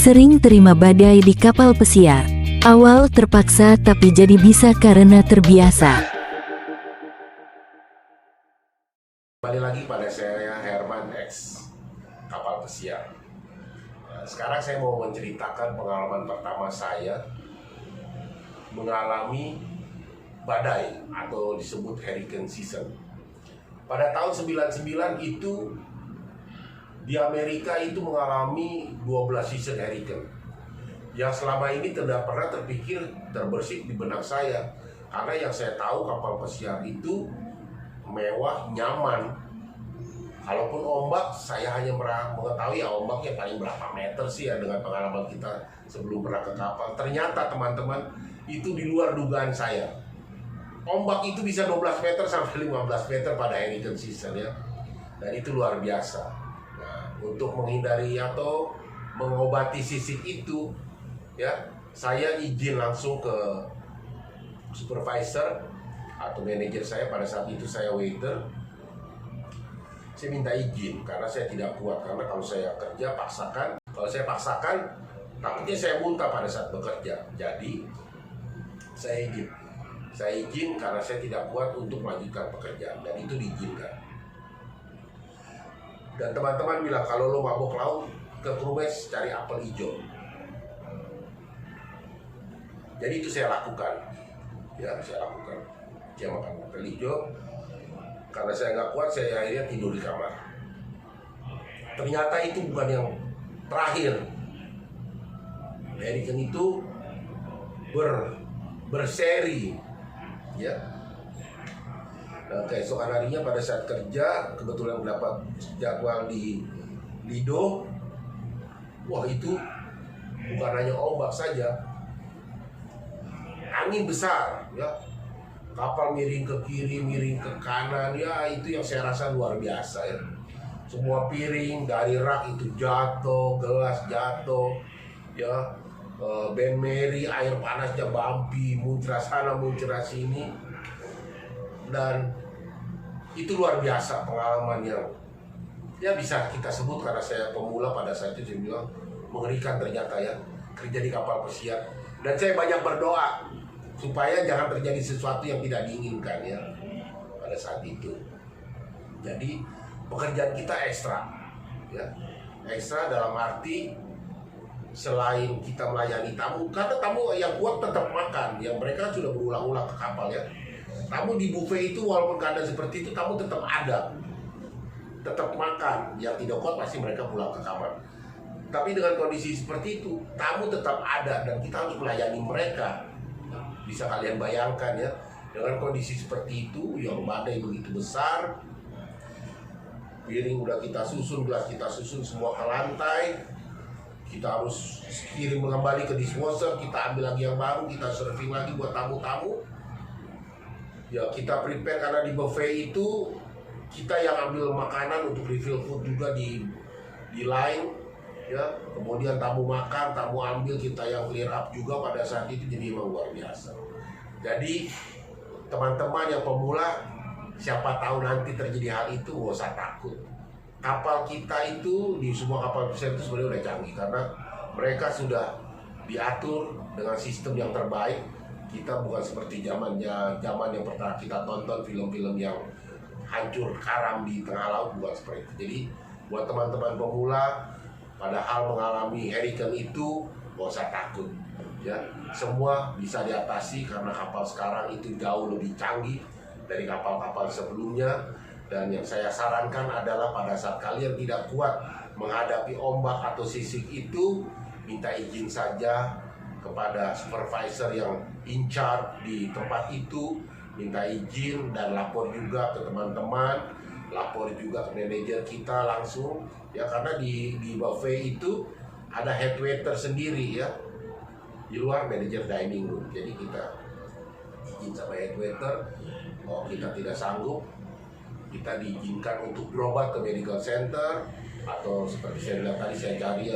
Sering terima badai di kapal pesiar. Awal terpaksa tapi jadi bisa karena terbiasa. Kembali lagi pada saya Herman X kapal pesiar. Sekarang saya mau menceritakan pengalaman pertama saya mengalami badai atau disebut hurricane season. Pada tahun 99 itu di Amerika itu mengalami 12 season hurricane yang selama ini tidak pernah terpikir terbersit di benak saya, karena yang saya tahu kapal pesiar itu mewah, nyaman. Kalaupun ombak, saya hanya mengetahui ya ombaknya paling berapa meter sih ya dengan pengalaman kita sebelum pernah ke kapal. Ternyata teman-teman, itu di luar dugaan saya. Ombak itu bisa 12 meter sampai 15 meter pada hurricane season ya. Dan itu luar biasa. Nah, untuk menghindari atau mengobati sisik itu ya, saya izin langsung ke supervisor atau manajer saya. Pada saat itu saya waiter. Saya minta izin karena saya tidak kuat, karena kalau saya kerja paksakan, kalau saya paksakan takutnya saya muntah pada saat bekerja. Jadi saya izin karena saya tidak kuat untuk melanjutkan pekerjaan, dan itu diizinkan. Dan teman-teman bilang kalau lo mabok laut ke Krumes cari apel hijau. Jadi itu saya lakukan, ya saya lakukan. Saya makan apel hijau. Karena saya nggak kuat, saya akhirnya tidur di kamar. Ternyata itu bukan yang terakhir. Hurricane itu berseri, ya. Nah, keesokan harinya pada saat kerja, kebetulan mendapat jadwal di Lido. Wah, itu bukan hanya ombak saja, angin besar, ya. Kapal miring ke kiri, miring ke kanan, ya itu yang saya rasa luar biasa ya. Semua piring dari rak itu jatuh, gelas jatuh, ya. Ben Mary air panasnya bampi, muncrat sana muncrat sini, dan itu luar biasa pengalaman yang ya bisa kita sebut, karena saya pemula pada saat itu, saya bilang mengerikan ternyata ya kerja di kapal pesiar. Dan saya banyak berdoa supaya jangan terjadi sesuatu yang tidak diinginkan ya pada saat itu. Jadi pekerjaan kita ekstra, ya ekstra dalam arti selain kita melayani tamu, karena tamu yang kuat tetap makan, yang mereka sudah berulang-ulang ke kapal ya. Tamu di buffet itu walaupun keadaan seperti itu, tamu tetap ada, tetap makan. Yang tidak kuat pasti mereka pulang ke kamar. Tapi dengan kondisi seperti itu, tamu tetap ada dan kita harus melayani mereka. Bisa kalian bayangkan ya, dengan kondisi seperti itu, yang badai begitu besar, piring udah kita susun, gelas kita susun semua ke lantai, kita harus kirim kembali ke dishwasher, kita ambil lagi yang baru, kita serving lagi buat tamu-tamu. Ya kita prepare, karena di buffet itu kita yang ambil makanan untuk refill food juga di line, ya. Kemudian tamu makan, tamu ambil, kita yang clear up juga pada saat itu. Jadi memang luar biasa. Jadi teman-teman yang pemula, siapa tahu nanti terjadi hal itu, gak usah takut. Kapal kita itu, di semua kapal pesiar itu sebenarnya udah canggih, karena mereka sudah diatur dengan sistem yang terbaik. Kita bukan seperti zaman yang pernah kita tonton film-film yang hancur karam di tengah laut, bukan seperti itu. Jadi buat teman-teman pemula, padahal mengalami hurricane itu, gak usah takut ya. Semua bisa diatasi karena kapal sekarang itu jauh lebih canggih dari kapal-kapal sebelumnya. Dan yang saya sarankan adalah pada saat kalian tidak kuat menghadapi ombak atau sisik itu, minta izin saja kepada supervisor yang in charge di tempat itu, minta izin dan lapor juga ke teman-teman, lapor juga ke manajer kita langsung ya, karena di buffet itu ada head waiter sendiri ya, di luar manajer dining room. Jadi kita izin sama head waiter, kalau kita tidak sanggup, kita diizinkan untuk berobat ke medical center, atau seperti saya bilang tadi, saya cari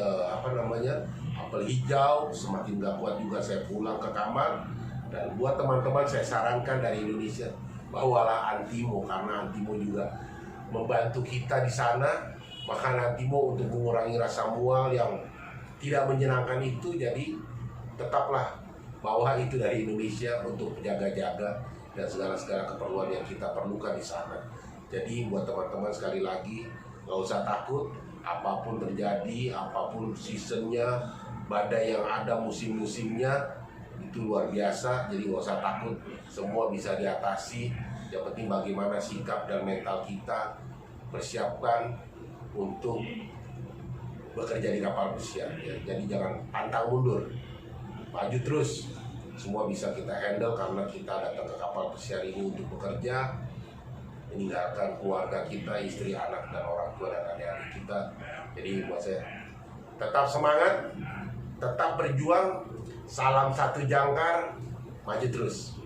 apel hijau. Semakin gak kuat juga saya pulang ke kamar. Dan buat teman-teman saya sarankan dari Indonesia, bawalah Antimo, karena Antimo juga membantu kita di sana. Makan Antimo untuk mengurangi rasa mual yang tidak menyenangkan itu, jadi tetaplah bawa itu dari Indonesia untuk jaga-jaga dan segala keperluan yang kita perlukan di sana. Jadi buat teman-teman sekali lagi, nggak usah takut, apapun terjadi, apapun seasonnya, badai yang ada musim-musimnya itu luar biasa. Jadi nggak usah takut, semua bisa diatasi. Yang penting bagaimana sikap dan mental kita, persiapkan untuk bekerja di kapal pesiar ya. Jadi jangan pantang mundur, maju terus. Semua bisa kita handle karena kita datang ke kapal pesiar ini untuk bekerja, meninggalkan keluarga kita, istri, anak, dan orang tua dan adik-adik kita. Jadi buat saya, tetap semangat, tetap berjuang, salam satu jangkar, maju terus.